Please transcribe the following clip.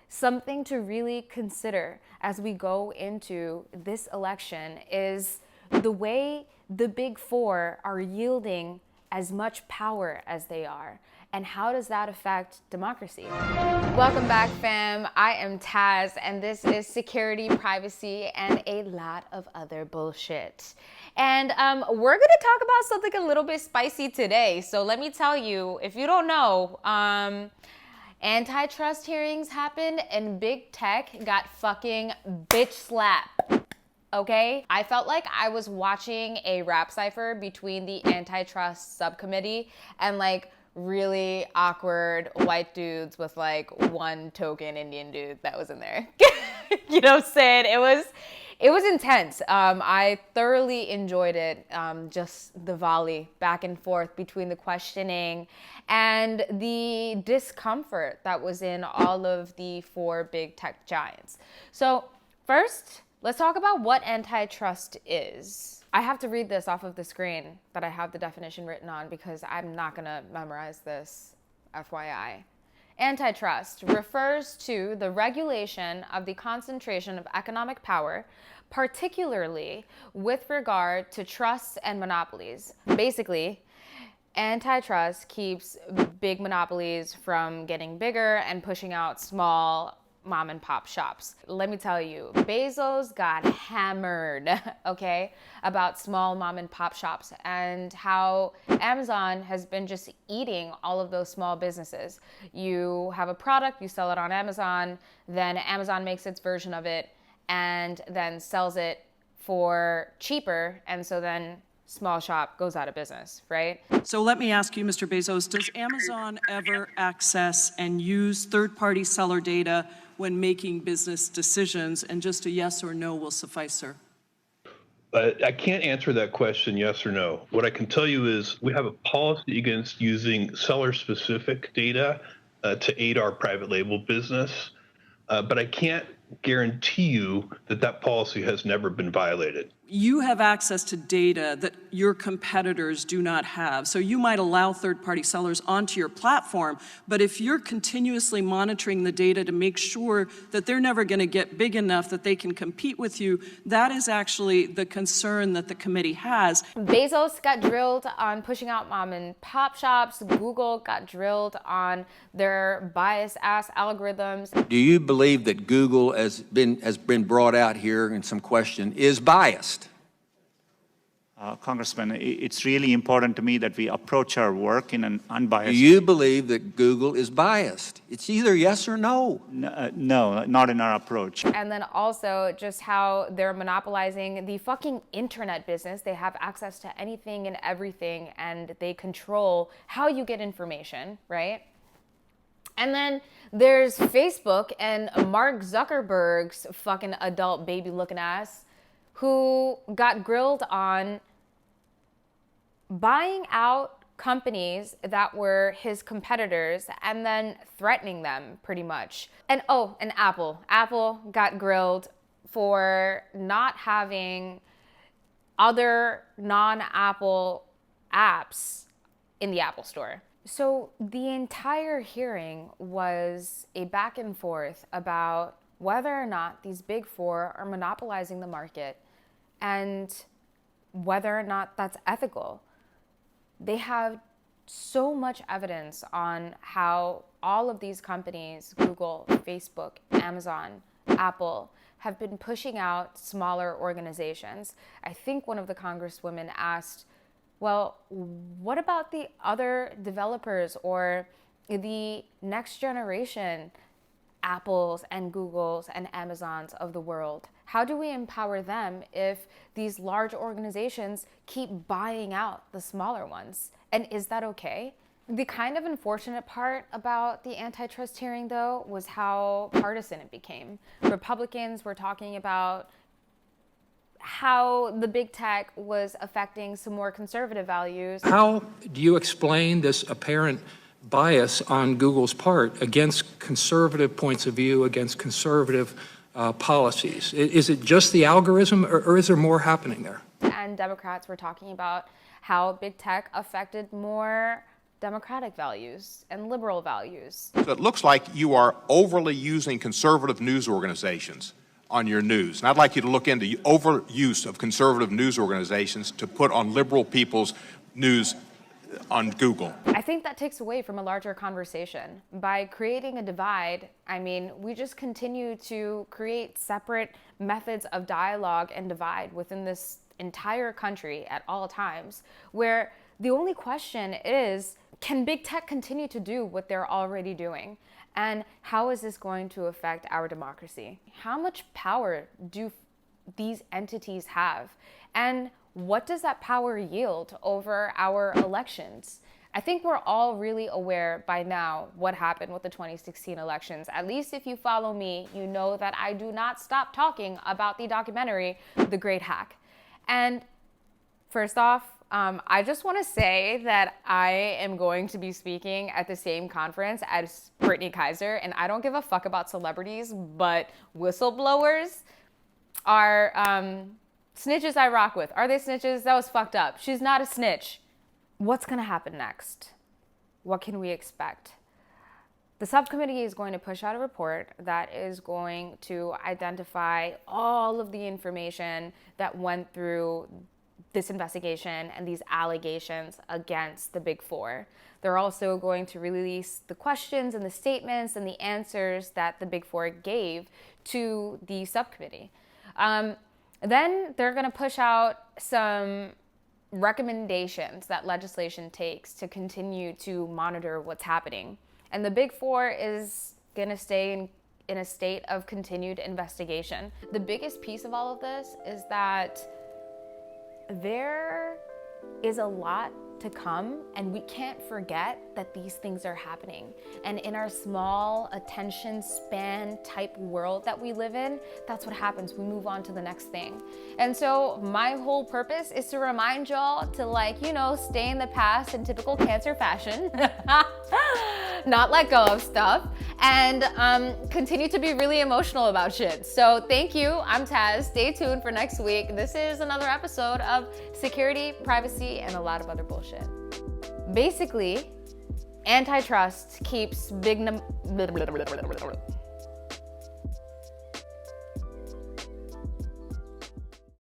something to really consider as we go into this election is the way the big four are yielding as much power as they are. And how does that affect democracy? Welcome back, fam. I am Taz, and this is security, privacy, and a lot of other bullshit. And we're gonna talk about something a little bit spicy today. So let me tell you, if you don't know, antitrust hearings happened and big tech got fucking bitch slapped. Okay? I felt like I was watching a rap cipher between the antitrust subcommittee and like really awkward white dudes with like one token Indian dude that was in there. You know what I'm saying? It was intense. I thoroughly enjoyed it. Just the volley back and forth between the questioning and the discomfort that was in all of the four big tech giants. So first, let's talk about what antitrust is. I have to read this off of the screen that I have the definition written on because I'm not gonna memorize this, FYI. Antitrust refers to the regulation of the concentration of economic power, particularly with regard to trusts and monopolies. Basically, antitrust keeps big monopolies from getting bigger and pushing out small mom and pop shops. Let me tell you, Bezos got hammered, okay, about small mom and pop shops and how Amazon has been just eating all of those small businesses. You have a product, you sell it on Amazon, then Amazon makes its version of it and then sells it for cheaper, and so then small shop goes out of business, right? So let me ask you, Mr. Bezos, does Amazon ever access and use third-party seller data when making business decisions? And just a yes or no will suffice, sir. I can't answer that question yes or no. What I can tell you is we have a policy against using seller-specific data to aid our private label business, but I can't guarantee you that that policy has never been violated. You have access to data that your competitors do not have. So you might allow third-party sellers onto your platform, but if you're continuously monitoring the data to make sure that they're never going to get big enough that they can compete with you, that is actually the concern that the committee has. Bezos got drilled on pushing out mom and pop shops. Google got drilled on their bias-ass algorithms. Do you believe that Google has been brought out here in some question is biased? Congressman, it's really important to me that we approach our work in an unbiased... Do you believe that Google is biased? It's either yes or no. No, not in our approach. And then also just how they're monopolizing the fucking internet business. They have access to anything and everything, and they control how you get information, right? And then there's Facebook and Mark Zuckerberg's fucking adult baby looking ass who got grilled on buying out companies that were his competitors and then threatening them pretty much. And and Apple. Apple got grilled for not having other non-Apple apps in the Apple Store. So the entire hearing was a back and forth about whether or not these big four are monopolizing the market and whether or not that's ethical. They have so much evidence on how all of these companies, Google, Facebook, Amazon, Apple, have been pushing out smaller organizations. I think one of the congresswomen asked, well, what about the other developers or the next generation Apples and Googles and Amazons of the world? How do we empower them if these large organizations keep buying out the smaller ones? And is that okay? The kind of unfortunate part about the antitrust hearing, though, was how partisan it became. Republicans were talking about how the big tech was affecting some more conservative values. How do you explain this apparent bias on Google's part against conservative points of view, against conservative policies? Is it just the algorithm, or is there more happening there? And Democrats were talking about how big tech affected more democratic values and liberal values. So it looks like you are overly using conservative news organizations on your news. And I'd like you to look into overuse of conservative news organizations to put on liberal people's news on Google. I think that takes away from a larger conversation. By creating a divide, I mean, we just continue to create separate methods of dialogue and divide within this entire country at all times, where the only question is, can big tech continue to do what they're already doing? And how is this going to affect our democracy? How much power do these entities have? And what does that power yield over our elections? I think we're all really aware by now what happened with the 2016 elections. At least if you follow me, you know that I do not stop talking about the documentary, The Great Hack. And first off, I just want to say that I am going to be speaking at the same conference as Brittany Kaiser, and I don't give a fuck about celebrities, but whistleblowers are snitches I rock with. Are they snitches? That was fucked up. She's not a snitch. What's going to happen next? What can we expect? The subcommittee is going to push out a report that is going to identify all of the information that went through this investigation and these allegations against the Big Four. They're also going to release the questions and the statements and the answers that the Big Four gave to the subcommittee. Then they're going to push out some recommendations that legislation takes to continue to monitor what's happening. And the Big Four is going to stay in a state of continued investigation. The biggest piece of all of this is that there is a lot to come, and we can't forget that these things are happening. And in our small attention span type world that we live in, that's what happens. We move on to the next thing. And so my whole purpose is to remind y'all to stay in the past in typical Cancer fashion, not let go of stuff, and continue to be really emotional about shit. So thank you. I'm Taz. Stay tuned for next week. This is another episode of Security, Privacy, and a lot of other bullshit. Basically, antitrust keeps big